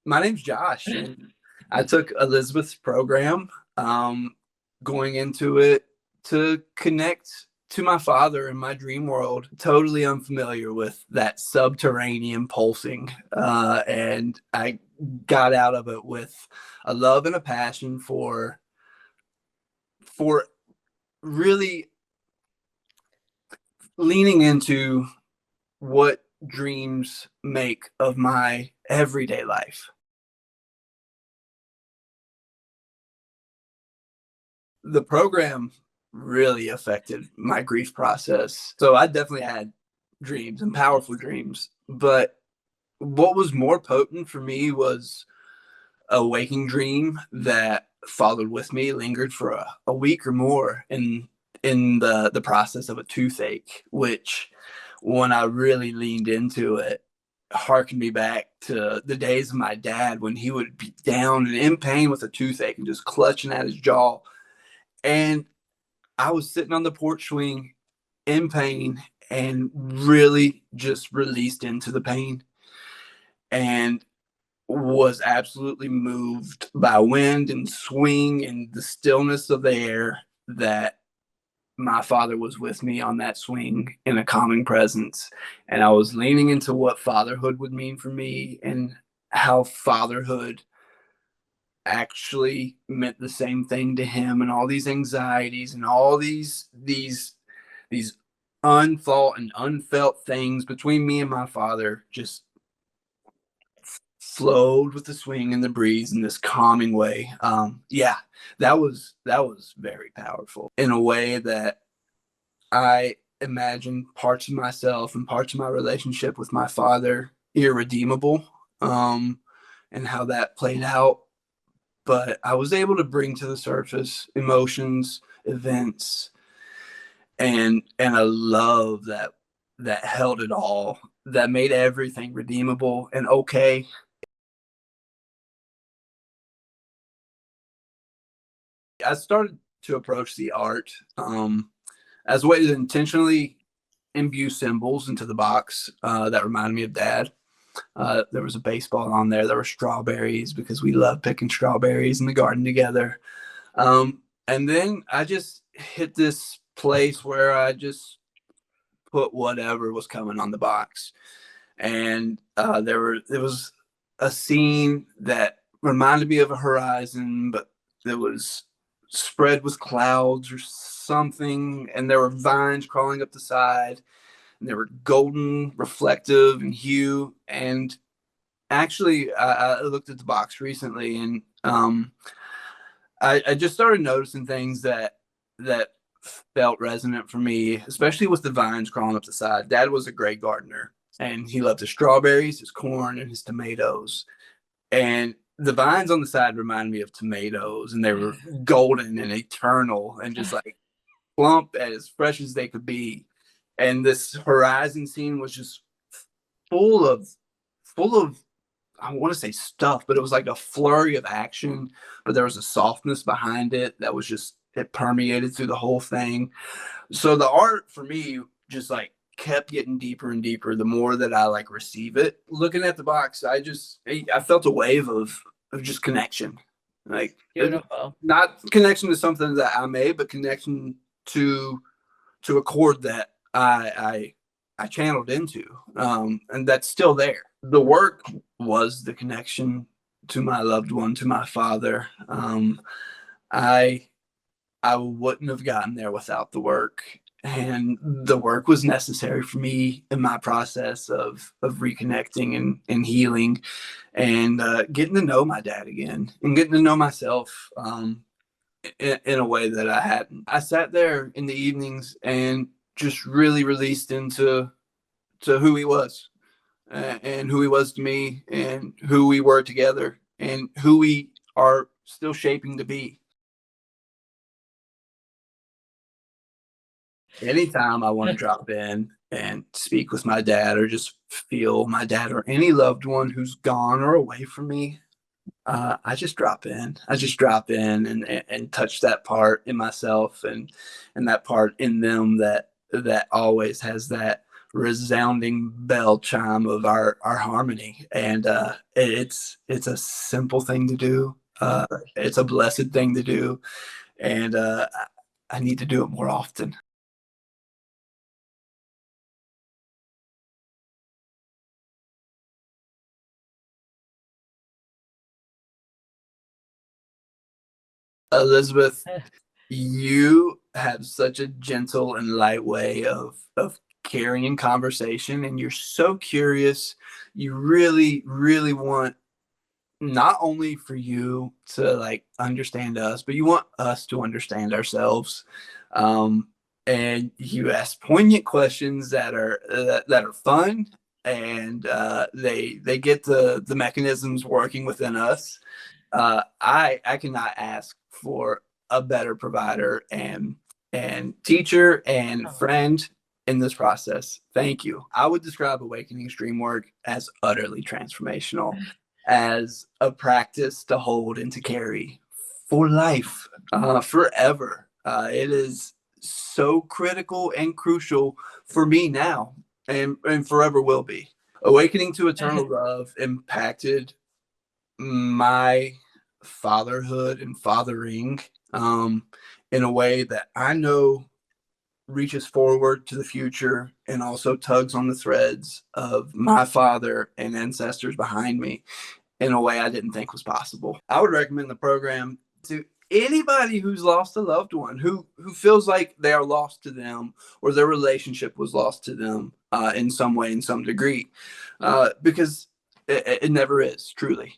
My name's Josh, and I took Elizabeth's program, going into it to connect to my father in my dream world. Totally unfamiliar with that subterranean pulsing, and I got out of it with a love and a passion for really leaning into what dreams make of my everyday life. The program really affected my grief process. So I definitely had dreams and powerful dreams. But what was more potent for me was a waking dream that followed with me, lingered for a week or more in the process of a toothache, which when I really leaned into it, harkened me back to the days of my dad when he would be down and in pain with a toothache and just clutching at his jaw. And I was sitting on the porch swing in pain and really just released into the pain and was absolutely moved by wind and swing and the stillness of the air that my father was with me on that swing in a calming presence. And I was leaning into what fatherhood would mean for me and how fatherhood actually meant the same thing to him, and all these anxieties and all these unthought and unfelt things between me and my father just flowed with the swing and the breeze in this calming way. Yeah, that was very powerful in a way that I imagine parts of myself and parts of my relationship with my father irredeemable, and how that played out. But I was able to bring to the surface emotions, events, and a love that held it all, that made everything redeemable and okay. I started to approach the art, as a way to intentionally imbue symbols into the box that reminded me of dad. There was a baseball on there. There were strawberries because we love picking strawberries in the garden together. And then I just hit this place where I just put whatever was coming on the box. And there was a scene that reminded me of a horizon, but it was spread with clouds or something, and there were vines crawling up the side, and they were golden, reflective in hue. And actually, I looked at the box recently, and I just started noticing things that felt resonant for me, especially with the vines crawling up the side. Dad was a great gardener, and he loved his strawberries, his corn, and his tomatoes. And the vines on the side reminded me of tomatoes, and they were golden and eternal, and just like plump and as fresh as they could be. And this horizon scene was just full of full of I want to say stuff, but it was like a flurry of action, but there was a softness behind it that was just it permeated through the whole thing. So the art for me just like kept getting deeper and deeper the more that I like receive it. Looking at the box, I felt a wave of just connection. Like Beautiful. not connection to something that I made, but connection to to a chord that I channeled into, and that's still there. The work was the connection to my loved one, to my father. I I wouldn't have gotten there without the work, and the work was necessary for me in my process of reconnecting and healing, and getting to know my dad again, and getting to know myself. In a way that I hadn't. I sat there in the evenings and just really released into to who he was, and who he was to me, and who we were together, and who we are still shaping to be. Anytime I want to drop in and speak with my dad or just feel my dad or any loved one who's gone or away from me, I just drop in. I just drop in and touch that part in myself and that part in them that always has that resounding bell chime of our harmony. And it's a simple thing to do. It's a blessed thing to do, and I need to do it more often. Elizabeth, you have such a gentle and light way of carrying conversation, and you're so curious. You really, really want not only for you to like understand us, but you want us to understand ourselves. Um, and you ask poignant questions that are fun, and they get the mechanisms working within us. I cannot ask for a better provider and teacher and friend in this process. Thank you. I would describe Awakening Stream work as utterly transformational, as a practice to hold and to carry for life, forever. It is so critical and crucial for me now, and forever will be. Awakening to Eternal Love impacted my fatherhood and fathering, in a way that I know reaches forward to the future and also tugs on the threads of my father and ancestors behind me in a way I didn't think was possible. I would recommend the program to anybody who's lost a loved one, who feels like they are lost to them, or their relationship was lost to them in some way, in some degree, because it never is, truly.